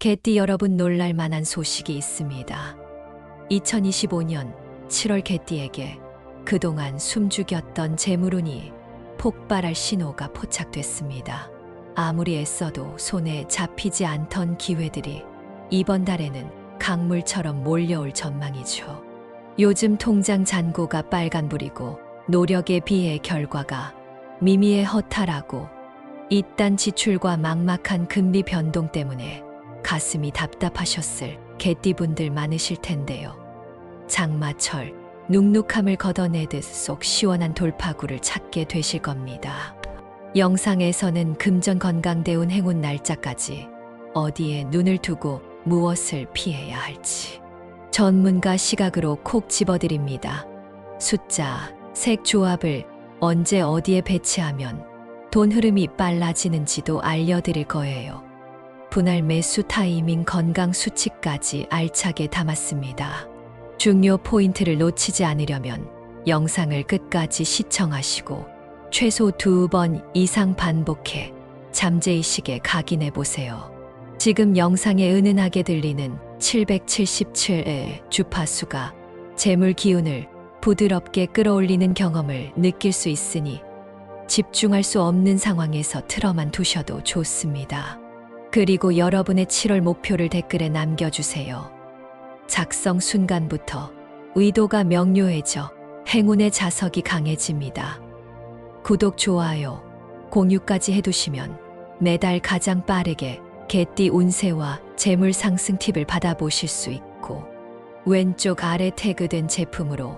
개띠 여러분, 놀랄 만한 소식이 있습니다. 2025년 7월 개띠에게 그동안 숨죽였던 재물운이 폭발할 신호가 포착됐습니다. 아무리 애써도 손에 잡히지 않던 기회들이 이번 달에는 강물처럼 몰려올 전망이죠. 요즘 통장 잔고가 빨간불이고 노력에 비해 결과가 미미에 허탈하고 이딴 지출과 막막한 금리 변동 때문에 가슴이 답답하셨을 개띠분들 많으실 텐데요. 장마철 눅눅함을 걷어내듯 속 시원한 돌파구를 찾게 되실 겁니다. 영상에서는 금전 건강대운 행운 날짜까지 어디에 눈을 두고 무엇을 피해야 할지 전문가 시각으로 콕 집어드립니다. 숫자, 색 조합을 언제 어디에 배치하면 돈 흐름이 빨라지는지도 알려드릴 거예요. 분할 매수 타이밍, 건강 수치까지 알차게 담았습니다. 중요 포인트를 놓치지 않으려면 영상을 끝까지 시청하시고 최소 2번 이상 반복해 잠재의식에 각인해 보세요. 지금 영상에 은은하게 들리는 777의 주파수가 재물 기운을 부드럽게 끌어올리는 경험을 느낄 수 있으니 집중할 수 없는 상황에서 틀어만 두셔도 좋습니다. 그리고 여러분의 7월 목표를 댓글에 남겨주세요. 작성 순간부터 의도가 명료해져 행운의 자석이 강해집니다. 구독, 좋아요, 공유까지 해두시면 매달 가장 빠르게 개띠 운세와 재물 상승 팁을 받아보실 수 있고, 왼쪽 아래 태그된 제품으로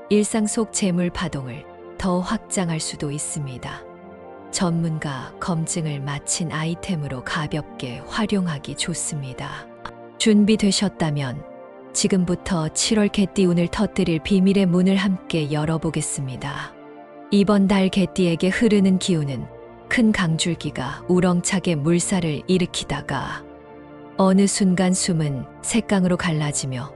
일상 속 재물 파동을 더 확장할 수도 있습니다. 전문가 검증을 마친 아이템으로 가볍게 활용하기 좋습니다. 준비되셨다면 지금부터 7월 개띠운을 터뜨릴 비밀의 문을 함께 열어보겠습니다. 이번 달 개띠에게 흐르는 기운은 큰 강줄기가 우렁차게 물살을 일으키다가 어느 순간 숨은 색강으로 갈라지며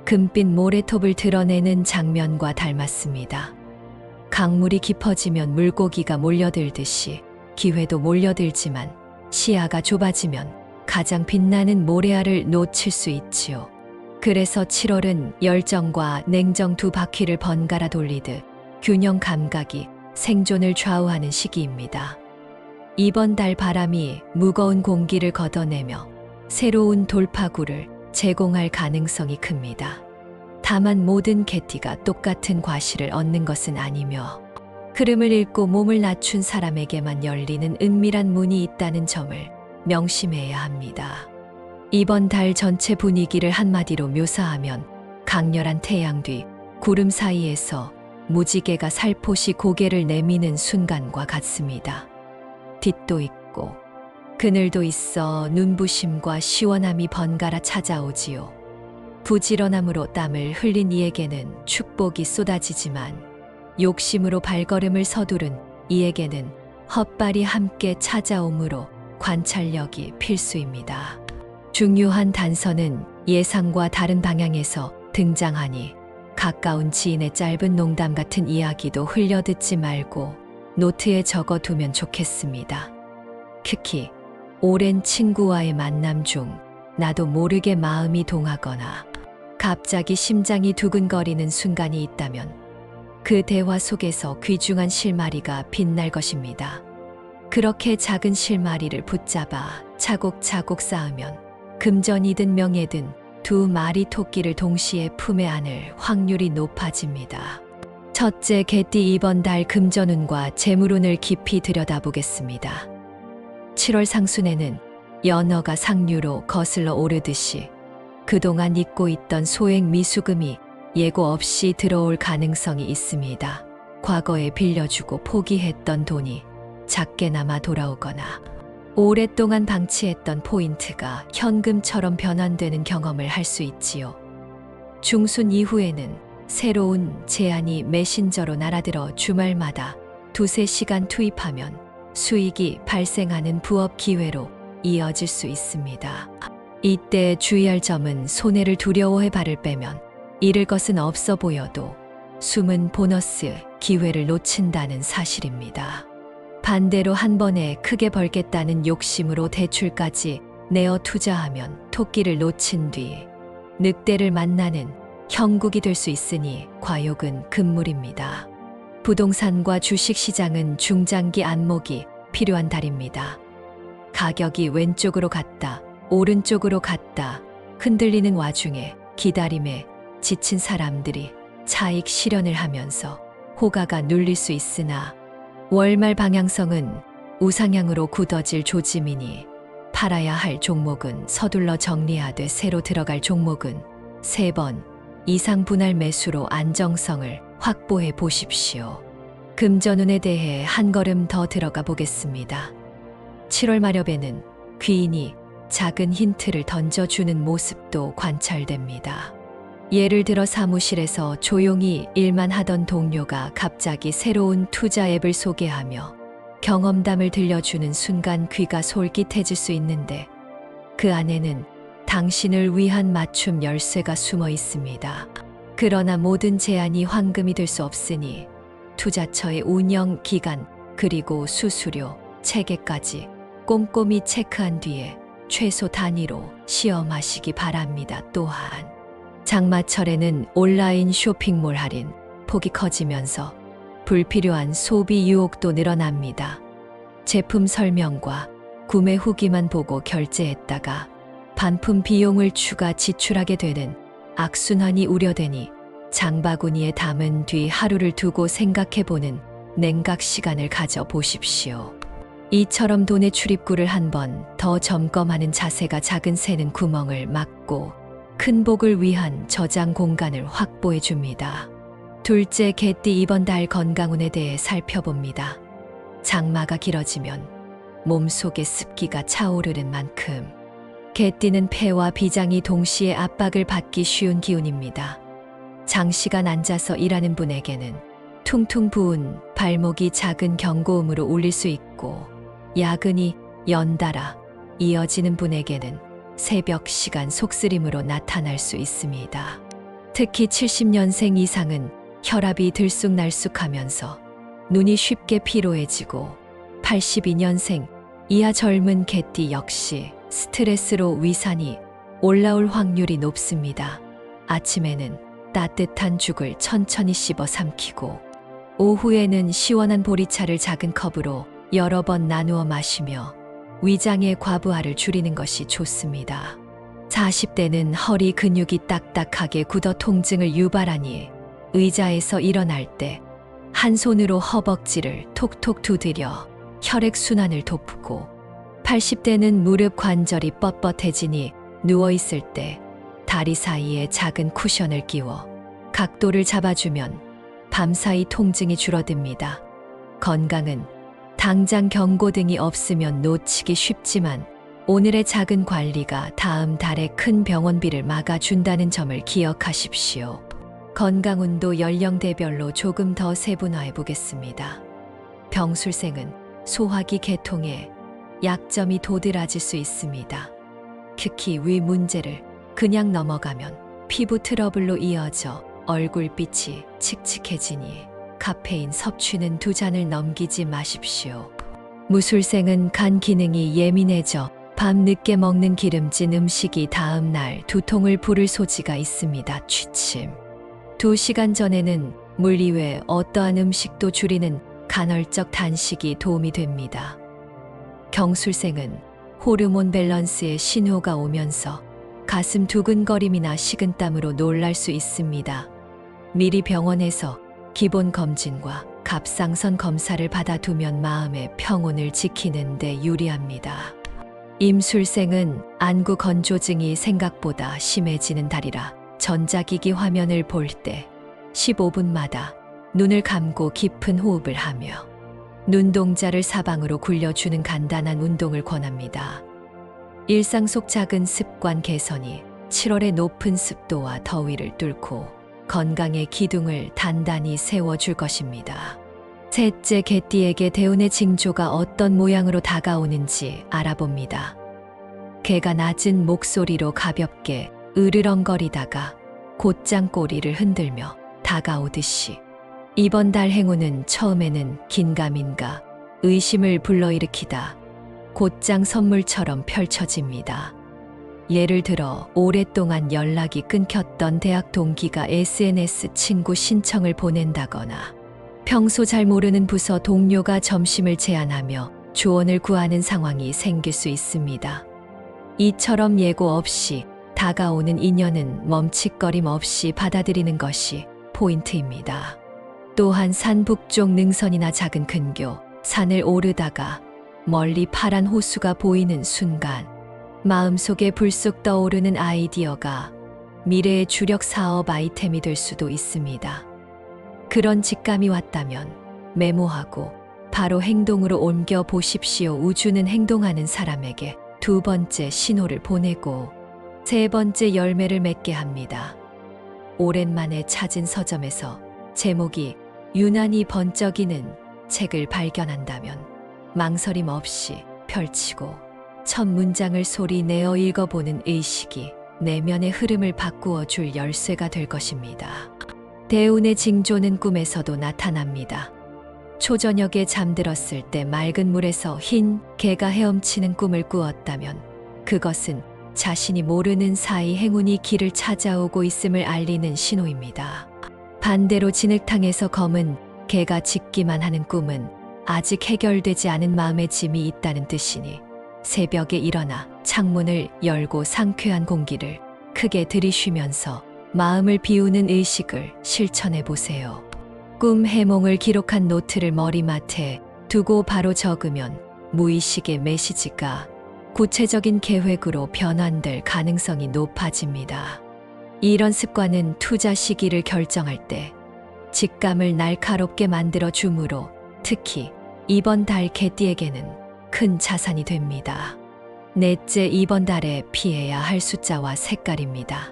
금빛 모래톱을 드러내는 장면과 닮았습니다. 강물이 깊어지면 물고기가 몰려들듯이 기회도 몰려들지만 시야가 좁아지면 가장 빛나는 모래알을 놓칠 수 있지요. 그래서 7월은 열정과 냉정 두 바퀴를 번갈아 돌리듯 균형 감각이 생존을 좌우하는 시기입니다. 이번 달 바람이 무거운 공기를 걷어내며 새로운 돌파구를 제공할 가능성이 큽니다. 다만 모든 개띠가 똑같은 과실을 얻는 것은 아니며 흐름을 읽고 몸을 낮춘 사람에게만 열리는 은밀한 문이 있다는 점을 명심해야 합니다. 이번 달 전체 분위기를 한마디로 묘사하면 강렬한 태양 뒤 구름 사이에서 무지개가 살포시 고개를 내미는 순간과 같습니다. 뒷도 있고 그늘도 있어 눈부심과 시원함이 번갈아 찾아오지요. 부지런함으로 땀을 흘린 이에게는 축복이 쏟아지지만 욕심으로 발걸음을 서두른 이에게는 헛발이 함께 찾아오므로 관찰력이 필수입니다. 중요한 단서는 예상과 다른 방향에서 등장하니 가까운 지인의 짧은 농담 같은 이야기도 흘려듣지 말고 노트에 적어두면 좋겠습니다. 특히 오랜 친구와의 만남 중 나도 모르게 마음이 동하거나 갑자기 심장이 두근거리는 순간이 있다면 그 대화 속에서 귀중한 실마리가 빛날 것입니다. 그렇게 작은 실마리를 붙잡아 차곡차곡 쌓으면 금전이든 명예든 두 마리 토끼를 동시에 품에 안을 확률이 높아집니다. 첫째, 개띠 이번 달 금전운과 재물운을 깊이 들여다보겠습니다. 7월 상순에는 연어가 상류로 거슬러 오르듯이 그동안 잊고 있던 소액 미수금이 예고 없이 들어올 가능성이 있습니다. 과거에 빌려주고 포기했던 돈이 작게나마 돌아오거나 오랫동안 방치했던 포인트가 현금처럼 변환되는 경험을 할 수 있지요. 중순 이후에는 새로운 제안이 메신저로 날아들어 주말마다 2~3시간 투입하면 수익이 발생하는 부업 기회로 이어질 수 있습니다. 이때 주의할 점은 손해를 두려워해 발을 빼면 잃을 것은 없어 보여도 숨은 보너스 기회를 놓친다는 사실입니다. 반대로 한 번에 크게 벌겠다는 욕심으로 대출까지 내어 투자하면 토끼를 놓친 뒤 늑대를 만나는 형국이 될 수 있으니 과욕은 금물입니다. 부동산과 주식시장은 중장기 안목이 필요한 달입니다. 가격이 왼쪽으로 갔다, 오른쪽으로 갔다 흔들리는 와중에 기다림에 지친 사람들이 차익 실현을 하면서 호가가 눌릴 수 있으나 월말 방향성은 우상향으로 굳어질 조짐이니 팔아야 할 종목은 서둘러 정리하되 새로 들어갈 종목은 3번 이상 분할 매수로 안정성을 확보해 보십시오. 금전운에 대해 한 걸음 더 들어가 보겠습니다. 7월 말엽에는 귀인이 작은 힌트를 던져주는 모습도 관찰됩니다. 예를 들어 사무실에서 조용히 일만 하던 동료가 갑자기 새로운 투자 앱을 소개하며 경험담을 들려주는 순간 귀가 솔깃해질 수 있는데 그 안에는 당신을 위한 맞춤 열쇠가 숨어 있습니다. 그러나 모든 제안이 황금이 될 수 없으니 투자처의 운영 기간 그리고 수수료, 체계까지 꼼꼼히 체크한 뒤에 최소 단위로 시험하시기 바랍니다. 또한 장마철에는 온라인 쇼핑몰 할인 폭이 커지면서 불필요한 소비 유혹도 늘어납니다. 제품 설명과 구매 후기만 보고 결제했다가 반품 비용을 추가 지출하게 되는 악순환이 우려되니 장바구니에 담은 뒤 하루를 두고 생각해보는 냉각 시간을 가져보십시오. 이처럼 돈의 출입구를 한 번 더 점검하는 자세가 작은 새는 구멍을 막고 큰 복을 위한 저장 공간을 확보해 줍니다. 둘째, 개띠 이번 달 건강운에 대해 살펴봅니다. 장마가 길어지면 몸속에 습기가 차오르는 만큼 개띠는 폐와 비장이 동시에 압박을 받기 쉬운 기운입니다. 장시간 앉아서 일하는 분에게는 퉁퉁 부은 발목이 작은 경고음으로 울릴 수 있고 야근이 연달아 이어지는 분에게는 새벽 시간 속쓰림으로 나타날 수 있습니다. 특히 70년생 이상은 혈압이 들쑥날쑥하면서 눈이 쉽게 피로해지고 82년생 이하 젊은 개띠 역시 스트레스로 위산이 올라올 확률이 높습니다. 아침에는 따뜻한 죽을 천천히 씹어 삼키고 오후에는 시원한 보리차를 작은 컵으로 여러 번 나누어 마시며 위장의 과부하를 줄이는 것이 좋습니다. 40대는 허리 근육이 딱딱하게 굳어 통증을 유발하니 의자에서 일어날 때 한 손으로 허벅지를 톡톡 두드려 혈액순환을 돕고 80대는 무릎 관절이 뻣뻣해지니 누워있을 때 다리 사이에 작은 쿠션을 끼워 각도를 잡아주면 밤사이 통증이 줄어듭니다. 건강은 당장 경고등이 없으면 놓치기 쉽지만 오늘의 작은 관리가 다음 달에 큰 병원비를 막아준다는 점을 기억하십시오. 건강운도 연령대별로 조금 더 세분화해 보겠습니다. 병술생은 소화기 계통에 약점이 도드라질 수 있습니다. 특히 위 문제를 그냥 넘어가면 피부 트러블로 이어져 얼굴빛이 칙칙해지니 카페인 섭취는 2잔을 넘기지 마십시오. 무술생은 간 기능이 예민해져 밤 늦게 먹는 기름진 음식이 다음 날 두통을 부를 소지가 있습니다. 취침. 2시간 전에는 물 이외 어떠한 음식도 줄이는 간헐적 단식이 도움이 됩니다. 경술생은 호르몬 밸런스에 신호가 오면서 가슴 두근거림이나 식은땀으로 놀랄 수 있습니다. 미리 병원에서 기본 검진과 갑상선 검사를 받아두면 마음의 평온을 지키는 데 유리합니다. 임술생은 안구 건조증이 생각보다 심해지는 달이라 전자기기 화면을 볼 때 15분마다 눈을 감고 깊은 호흡을 하며 눈동자를 사방으로 굴려주는 간단한 운동을 권합니다. 일상 속 작은 습관 개선이 7월의 높은 습도와 더위를 뚫고 건강의 기둥을 단단히 세워줄 것입니다. 셋째, 개띠에게 대운의 징조가 어떤 모양으로 다가오는지 알아봅니다. 개가 낮은 목소리로 가볍게 으르렁거리다가 곧장 꼬리를 흔들며 다가오듯이 이번 달 행운은 처음에는 긴가민가 의심을 불러일으키다 곧장 선물처럼 펼쳐집니다. 예를 들어 오랫동안 연락이 끊겼던 대학 동기가 SNS 친구 신청을 보낸다거나 평소 잘 모르는 부서 동료가 점심을 제안하며 조언을 구하는 상황이 생길 수 있습니다. 이처럼 예고 없이 다가오는 인연은 멈칫거림 없이 받아들이는 것이 포인트입니다. 또한 산 북쪽 능선이나 작은 근교, 산을 오르다가 멀리 파란 호수가 보이는 순간 마음속에 불쑥 떠오르는 아이디어가 미래의 주력 사업 아이템이 될 수도 있습니다. 그런 직감이 왔다면 메모하고 바로 행동으로 옮겨 보십시오. 우주는 행동하는 사람에게 두 번째 신호를 보내고 세 번째 열매를 맺게 합니다. 오랜만에 찾은 서점에서 제목이 유난히 번쩍이는 책을 발견한다면 망설임 없이 펼치고 첫 문장을 소리 내어 읽어보는 의식이 내면의 흐름을 바꾸어 줄 열쇠가 될 것입니다. 대운의 징조는 꿈에서도 나타납니다. 초저녁에 잠들었을 때 맑은 물에서 흰 개가 헤엄치는 꿈을 꾸었다면 그것은 자신이 모르는 사이 행운이 길을 찾아오고 있음을 알리는 신호입니다. 반대로 진흙탕에서 검은 개가 짖기만 하는 꿈은 아직 해결되지 않은 마음의 짐이 있다는 뜻이니 새벽에 일어나 창문을 열고 상쾌한 공기를 크게 들이쉬면서 마음을 비우는 의식을 실천해 보세요. 꿈 해몽을 기록한 노트를 머리맡에 두고 바로 적으면 무의식의 메시지가 구체적인 계획으로 변환될 가능성이 높아집니다. 이런 습관은 투자 시기를 결정할 때 직감을 날카롭게 만들어 주므로 특히 이번 달 개띠에게는 큰 자산이 됩니다. 넷째, 이번 달에 피해야 할 숫자와 색깔입니다.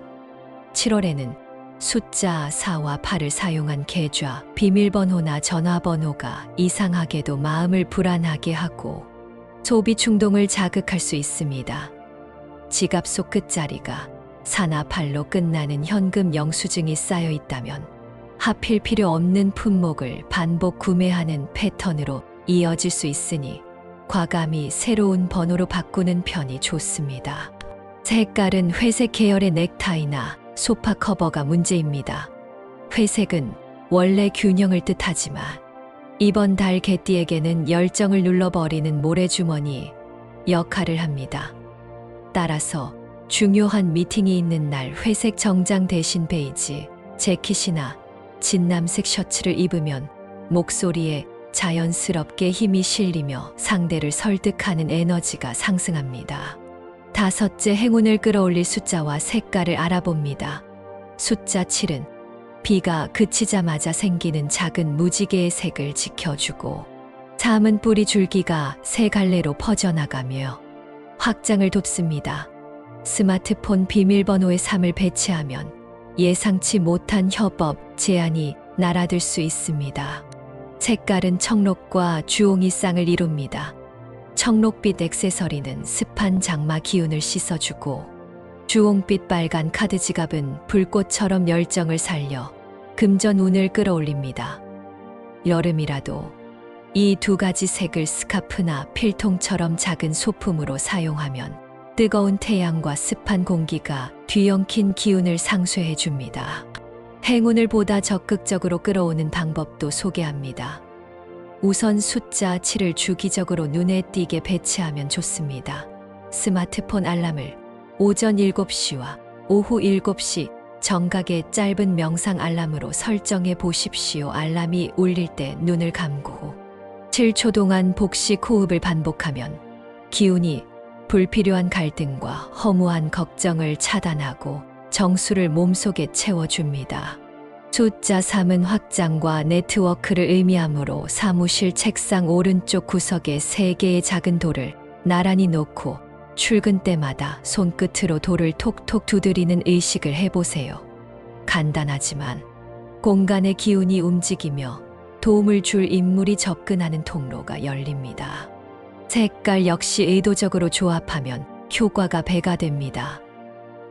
7월에는 숫자 4와 8을 사용한 계좌, 비밀번호나 전화번호가 이상하게도 마음을 불안하게 하고 소비 충동을 자극할 수 있습니다. 지갑 속 끝자리가 4나 8로 끝나는 현금 영수증이 쌓여 있다면 하필 필요 없는 품목을 반복 구매하는 패턴으로 이어질 수 있으니 과감히 새로운 번호로 바꾸는 편이 좋습니다. 색깔은 회색 계열의 넥타이나 소파 커버가 문제입니다. 회색은 원래 균형을 뜻하지만 이번 달 개띠에게는 열정을 눌러버리는 모래주머니 역할을 합니다. 따라서 중요한 미팅이 있는 날 회색 정장 대신 베이지 재킷이나 진남색 셔츠를 입으면 목소리에 자연스럽게 힘이 실리며 상대를 설득하는 에너지가 상승합니다. 다섯째, 행운을 끌어올릴 숫자와 색깔을 알아봅니다. 숫자 7은 비가 그치자마자 생기는 작은 무지개의 색을 지켜주고 3은 뿌리 줄기가 새 갈래로 퍼져나가며 확장을 돕습니다. 스마트폰 비밀번호에 3을 배치하면 예상치 못한 협업, 제안이 날아들 수 있습니다. 색깔은 청록과 주홍이쌍을 이룹니다. 청록빛 액세서리는 습한 장마 기운을 씻어주고 주홍빛 빨간 카드 지갑은 불꽃처럼 열정을 살려 금전 운을 끌어올립니다. 여름이라도 이 두 가지 색을 스카프나 필통처럼 작은 소품으로 사용하면 뜨거운 태양과 습한 공기가 뒤엉킨 기운을 상쇄해 줍니다. 행운을 보다 적극적으로 끌어오는 방법도 소개합니다. 우선 숫자 7을 주기적으로 눈에 띄게 배치하면 좋습니다. 스마트폰 알람을 오전 7시와 오후 7시 정각의 짧은 명상 알람으로 설정해 보십시오. 알람이 울릴 때 눈을 감고 7초 동안 복식 호흡을 반복하면 기운이 불필요한 갈등과 허무한 걱정을 차단하고 정수를 몸속에 채워줍니다. 숫자 3은 확장과 네트워크를 의미하므로 사무실 책상 오른쪽 구석에 3개의 작은 돌을 나란히 놓고 출근 때마다 손끝으로 돌을 톡톡 두드리는 의식을 해보세요. 간단하지만 공간의 기운이 움직이며 도움을 줄 인물이 접근하는 통로가 열립니다. 색깔 역시 의도적으로 조합하면 효과가 배가 됩니다.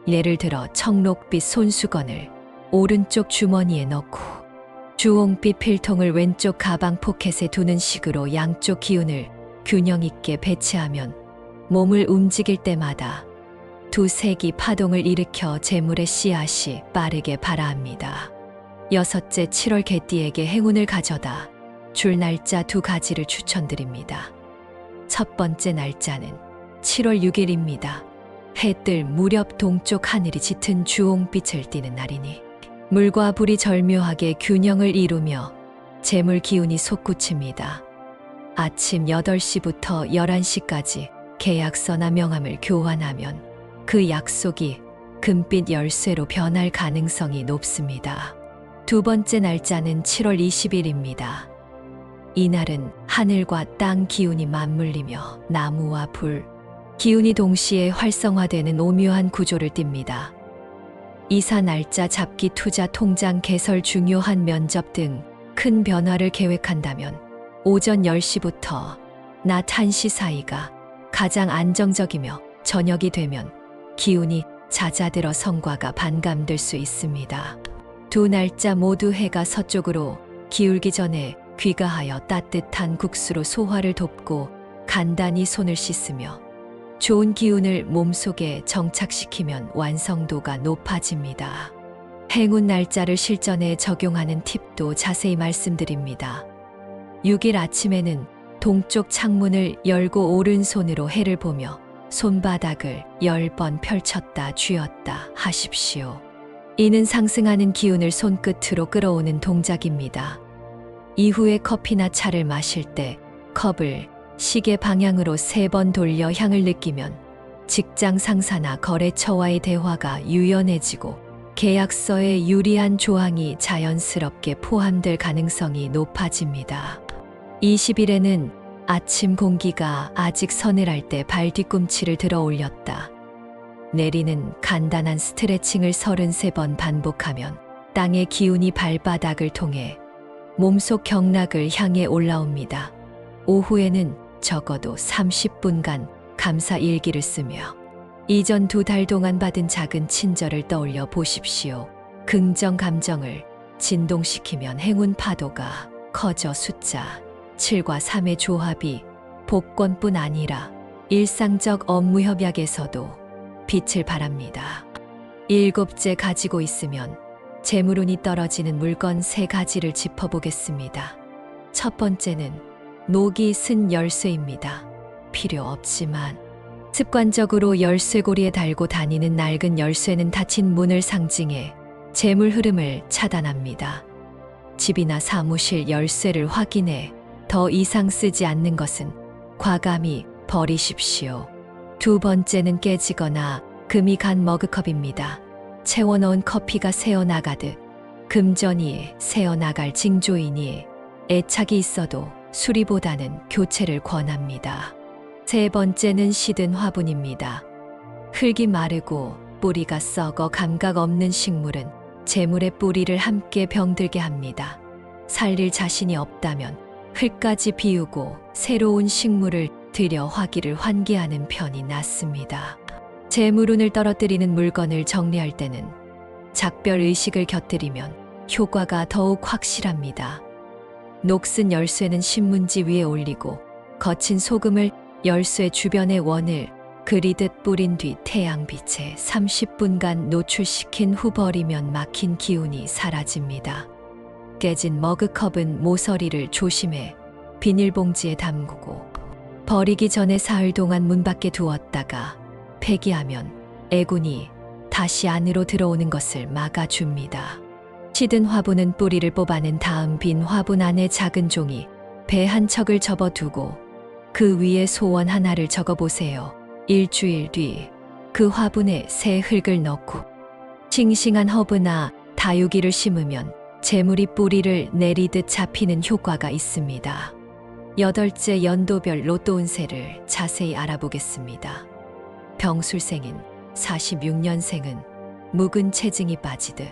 예를 들어 청록빛 손수건을 오른쪽 주머니에 넣고 주홍빛 필통을 왼쪽 가방 포켓에 두는 식으로 양쪽 기운을 균형 있게 배치하면 몸을 움직일 때마다 두세기 파동을 일으켜 재물의 씨앗이 빠르게 발아합니다. 여섯째, 7월 개띠에게 행운을 가져다 줄 날짜 두 가지를 추천드립니다. 첫 번째 날짜는 7월 6일입니다. 해 뜰 무렵 동쪽 하늘이 짙은 주홍빛을 띠는 날이니 물과 불이 절묘하게 균형을 이루며 재물 기운이 솟구칩니다. 아침 8시부터 11시까지 계약서나 명함을 교환하면 그 약속이 금빛 열쇠로 변할 가능성이 높습니다. 두 번째 날짜는 7월 20일입니다. 이날은 하늘과 땅 기운이 맞물리며 나무와 불, 기운이 동시에 활성화되는 오묘한 구조를 띱니다. 이사 날짜 잡기, 투자, 통장 개설, 중요한 면접 등 큰 변화를 계획한다면 오전 10시부터 낮 1시 사이가 가장 안정적이며 저녁이 되면 기운이 잦아들어 성과가 반감될 수 있습니다. 두 날짜 모두 해가 서쪽으로 기울기 전에 귀가하여 따뜻한 국수로 소화를 돕고 간단히 손을 씻으며 좋은 기운을 몸속에 정착시키면 완성도가 높아집니다. 행운 날짜를 실전에 적용하는 팁도 자세히 말씀드립니다. 6일 아침에는 동쪽 창문을 열고 오른손으로 해를 보며 손바닥을 10번 펼쳤다 쥐었다 하십시오. 이는 상승하는 기운을 손끝으로 끌어오는 동작입니다. 이후에 커피나 차를 마실 때 컵을 시계 방향으로 3번 돌려 향을 느끼면 직장 상사나 거래처와의 대화가 유연해지고 계약서에 유리한 조항이 자연스럽게 포함될 가능성이 높아집니다. 20일에는 아침 공기가 아직 서늘할 때 발 뒤꿈치를 들어 올렸다 내리는 간단한 스트레칭을 33번 반복하면 땅의 기운이 발바닥을 통해 몸속 경락을 향해 올라옵니다. 오후에는 적어도 30분간 감사 일기를 쓰며 이전 2달 동안 받은 작은 친절을 떠올려 보십시오. 긍정 감정을 진동시키면 행운 파도가 커져 숫자 7과 3의 조합이 복권뿐 아니라 일상적 업무 협약에서도 빛을 발합니다. 7째, 가지고 있으면 재물운이 떨어지는 물건 3가지를 짚어보겠습니다. 첫 번째는 녹이 쓴 열쇠입니다. 필요 없지만 습관적으로 열쇠고리에 달고 다니는 낡은 열쇠는 닫힌 문을 상징해 재물 흐름을 차단합니다. 집이나 사무실 열쇠를 확인해 더 이상 쓰지 않는 것은 과감히 버리십시오. 두 번째는 깨지거나 금이 간 머그컵입니다. 채워넣은 커피가 새어나가듯 금전이 새어나갈 징조이니 애착이 있어도 수리보다는 교체를 권합니다. 세 번째는 시든 화분입니다. 흙이 마르고 뿌리가 썩어 감각 없는 식물은 재물의 뿌리를 함께 병들게 합니다. 살릴 자신이 없다면 흙까지 비우고 새로운 식물을 들여 화기를 환기하는 편이 낫습니다. 재물운을 떨어뜨리는 물건을 정리할 때는 작별 의식을 곁들이면 효과가 더욱 확실합니다. 녹슨 열쇠는 신문지 위에 올리고 거친 소금을 열쇠 주변의 원을 그리듯 뿌린 뒤 태양빛에 30분간 노출시킨 후 버리면 막힌 기운이 사라집니다. 깨진 머그컵은 모서리를 조심해 비닐봉지에 담그고 버리기 전에 사흘 동안 문 밖에 두었다가 폐기하면 애군이 다시 안으로 들어오는 것을 막아줍니다. 시든 화분은 뿌리를 뽑아낸 다음 빈 화분 안에 작은 종이 배 한 척을 접어두고 그 위에 소원 하나를 적어보세요. 일주일 뒤 그 화분에 새 흙을 넣고 싱싱한 허브나 다육이를 심으면 재물이 뿌리를 내리듯 잡히는 효과가 있습니다. 8째, 연도별 로또 운세를 자세히 알아보겠습니다. 병술생인 46년생은 묵은 체증이 빠지듯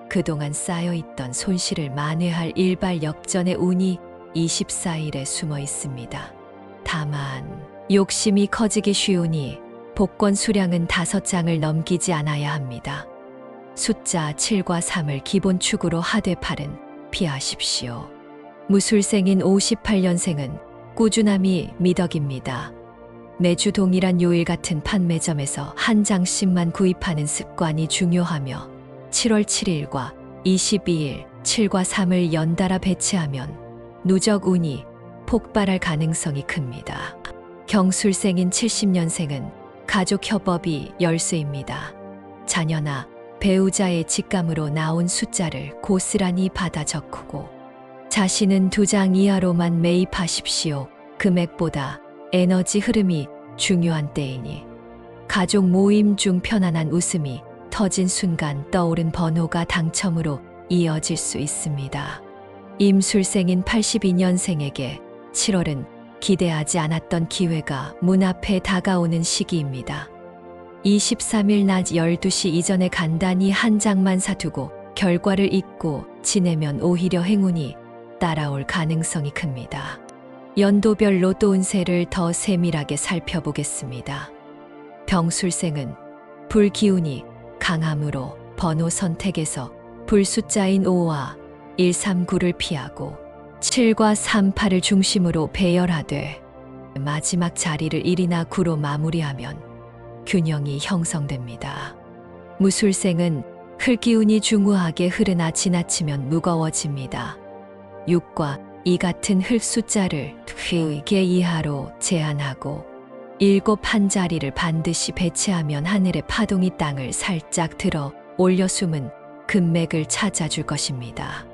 그동안 쌓여있던 손실을 만회할 일발역전의 운이 24일에 숨어 있습니다. 다만 욕심이 커지기 쉬우니 복권 수량은 5장을 넘기지 않아야 합니다. 숫자 7과 3을 기본축으로 하되 8은 피하십시오. 무술생인 58년생은 꾸준함이 미덕입니다. 매주 동일한 요일 같은 판매점에서 한 장씩만 구입하는 습관이 중요하며 7월 7일과 22일, 7과 3을 연달아 배치하면 누적 운이 폭발할 가능성이 큽니다. 경술생인 70년생은 가족 협업이 열쇠입니다. 자녀나 배우자의 직감으로 나온 숫자를 고스란히 받아 적고 자신은 2장 이하로만 매입하십시오. 금액보다 에너지 흐름이 중요한 때이니 가족 모임 중 편안한 웃음이 터진 순간 떠오른 번호가 당첨으로 이어질 수 있습니다. 임술생인 82년생에게 7월은 기대하지 않았던 기회가 문 앞에 다가오는 시기입니다. 23일 낮 12시 이전에 간단히 한 장만 사두고 결과를 잊고 지내면 오히려 행운이 따라올 가능성이 큽니다. 연도별 로또 운세를 더 세밀하게 살펴보겠습니다. 병술생은 불기운이 강함으로 번호 선택에서 불숫자인 5와 139를 피하고 7과 38을 중심으로 배열하되 마지막 자리를 1이나 9로 마무리하면 균형이 형성됩니다. 무술생은 흙기운이 중후하게 흐르나 지나치면 무거워집니다. 6과 2 같은 흙 숫자를 2개 이하로 제한하고 7 한 자리를 반드시 배치하면 하늘의 파동이 땅을 살짝 들어 올려 숨은 금맥을 찾아줄 것입니다.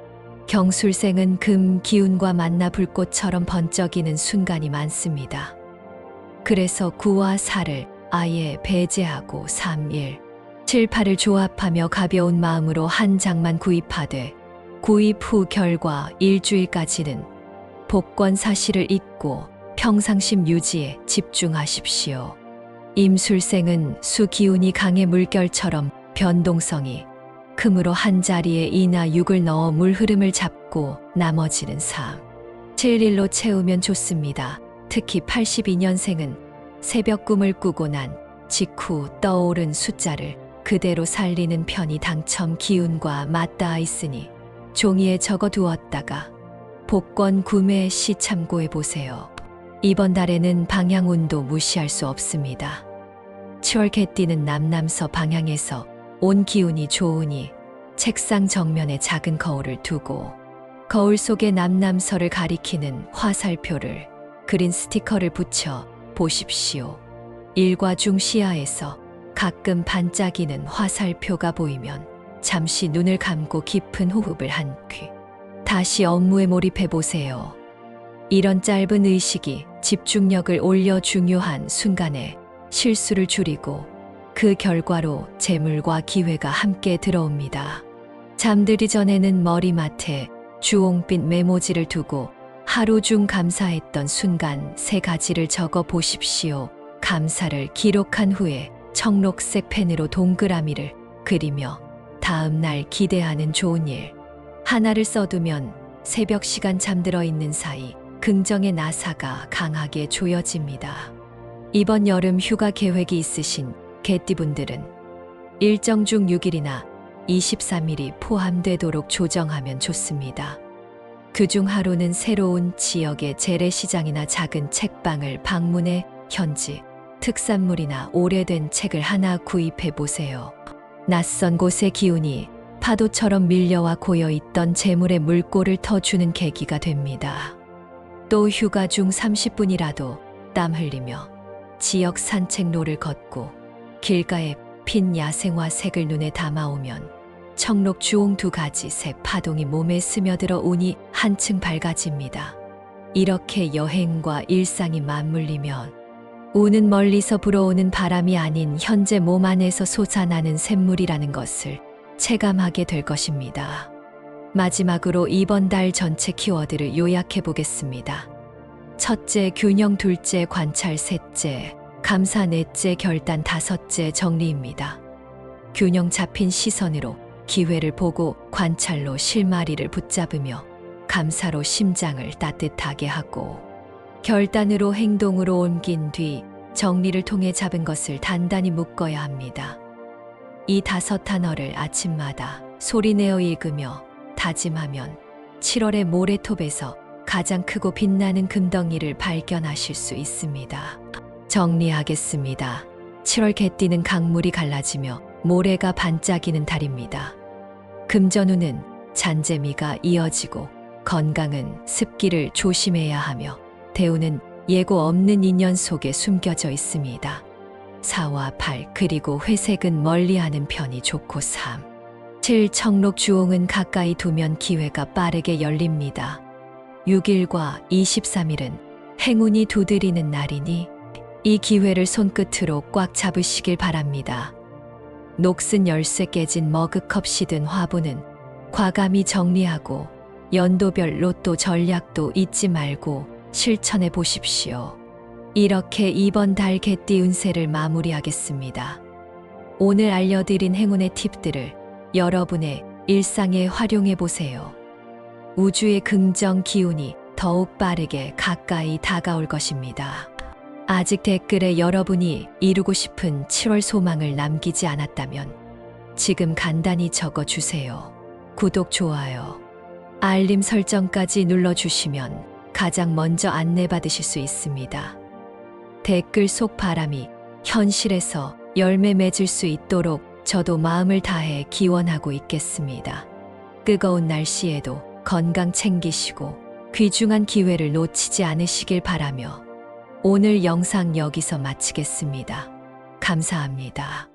경술생은 금 기운과 만나 불꽃처럼 번쩍이는 순간이 많습니다. 그래서 9와 4를 아예 배제하고 3, 1, 7, 8을 조합하며 가벼운 마음으로 한 장만 구입하되 구입 후 결과 일주일까지는 복권 사실을 잊고 평상심 유지에 집중하십시오. 임술생은 수 기운이 강해 물결처럼 변동성이 크므로 한 자리에 2나 6을 넣어 물 흐름을 잡고 나머지는 3, 7, 1로 채우면 좋습니다. 특히 82년생은 새벽 꿈을 꾸고 난 직후 떠오른 숫자를 그대로 살리는 편이 당첨 기운과 맞닿아 있으니 종이에 적어 두었다가 복권 구매 시 참고해 보세요. 이번 달에는 방향운도 무시할 수 없습니다. 7월 개띠는 남남서 방향에서 온 기운이 좋으니 책상 정면에 작은 거울을 두고 거울 속에 남남서를 가리키는 화살표를 그린 스티커를 붙여 보십시오. 일과 중 시야에서 가끔 반짝이는 화살표가 보이면 잠시 눈을 감고 깊은 호흡을 한 뒤 다시 업무에 몰입해 보세요. 이런 짧은 의식이 집중력을 올려 중요한 순간에 실수를 줄이고 그 결과로 재물과 기회가 함께 들어옵니다. 잠들기 전에는 머리맡에 주홍빛 메모지를 두고 하루 중 감사했던 순간 3가지를 적어 보십시오. 감사를 기록한 후에 청록색 펜으로 동그라미를 그리며 다음 날 기대하는 좋은 일 하나를 써두면 새벽 시간 잠들어 있는 사이 긍정의 나사가 강하게 조여집니다. 이번 여름 휴가 계획이 있으신 개띠분들은 일정 중 6일이나 23일이 포함되도록 조정하면 좋습니다. 그중 하루는 새로운 지역의 재래시장이나 작은 책방을 방문해 현지 특산물이나 오래된 책을 하나 구입해 보세요. 낯선 곳의 기운이 파도처럼 밀려와 고여있던 재물의 물꼬를 터주는 계기가 됩니다. 또 휴가 중 30분이라도 땀 흘리며 지역 산책로를 걷고 길가에 핀 야생화 색을 눈에 담아오면 청록 주홍 2가지 색 파동이 몸에 스며들어 운이 한층 밝아집니다. 이렇게 여행과 일상이 맞물리면 운은 멀리서 불어오는 바람이 아닌 현재 몸 안에서 솟아나는 샘물이라는 것을 체감하게 될 것입니다. 마지막으로 이번 달 전체 키워드를 요약해 보겠습니다. 첫째, 균형. 둘째, 관찰. 셋째, 감사. 넷째, 결단. 다섯째, 정리입니다. 균형 잡힌 시선으로 기회를 보고 관찰로 실마리를 붙잡으며 감사로 심장을 따뜻하게 하고 결단으로 행동으로 옮긴 뒤 정리를 통해 잡은 것을 단단히 묶어야 합니다. 이 5단어를 아침마다 소리내어 읽으며 다짐하면 7월의 모래톱에서 가장 크고 빛나는 금덩이를 발견하실 수 있습니다. 정리하겠습니다. 7월 개띠는 강물이 갈라지며 모래가 반짝이는 달입니다. 금전운은 잔재미가 이어지고 건강은 습기를 조심해야 하며 대운은 예고 없는 인연 속에 숨겨져 있습니다. 4와 8 그리고 회색은 멀리하는 편이 좋고 3, 7 청록 주홍은 가까이 두면 기회가 빠르게 열립니다. 6일과 23일은 행운이 두드리는 날이니 이 기회를 손끝으로 꽉 잡으시길 바랍니다. 녹슨 열쇠 깨진 머그컵 시든 화분은 과감히 정리하고 연도별 로또 전략도 잊지 말고 실천해 보십시오. 이렇게 이번 달 개띠 운세를 마무리하겠습니다. 오늘 알려드린 행운의 팁들을 여러분의 일상에 활용해 보세요. 우주의 긍정 기운이 더욱 빠르게 가까이 다가올 것입니다. 아직 댓글에 여러분이 이루고 싶은 7월 소망을 남기지 않았다면 지금 간단히 적어 주세요. 구독, 좋아요, 알림 설정까지 눌러주시면 가장 먼저 안내받으실 수 있습니다. 댓글 속 바람이 현실에서 열매 맺을 수 있도록 저도 마음을 다해 기원하고 있겠습니다. 뜨거운 날씨에도 건강 챙기시고 귀중한 기회를 놓치지 않으시길 바라며 오늘 영상 여기서 마치겠습니다. 감사합니다.